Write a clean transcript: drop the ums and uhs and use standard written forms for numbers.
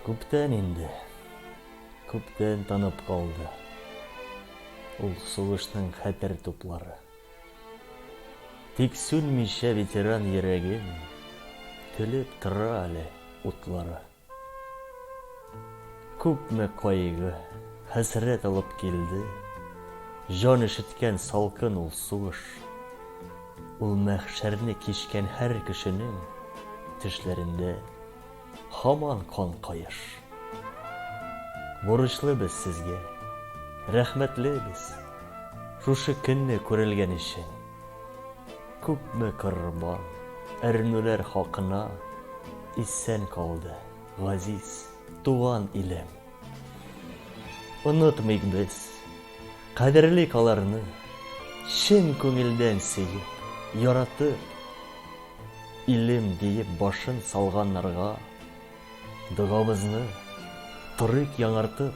Күптән инде, күптән танып калды ул сугышның хәтер туплары. Тик сүнмичә ветеран йөрәген телеп тора әле утлары. Күпме кайгы, хәсрәт алып килде, җан ишеткән салкын ул сугыш. Ул мәхшәрне кичкән һәр кешенең тешләрендә һаман кан кайыш. Бурычлыбыз сезгә, рәхмәтлебез, шушы көнне күрелгән өчен. Күпме корбан, әрнүләр хакына исән калды, газиз, туган илем. Онытмыйк без, кадерлик аларны, чын күңелдән сөеп, яратып, илем диеп башын салганнарга, догабызны, торык яңартып,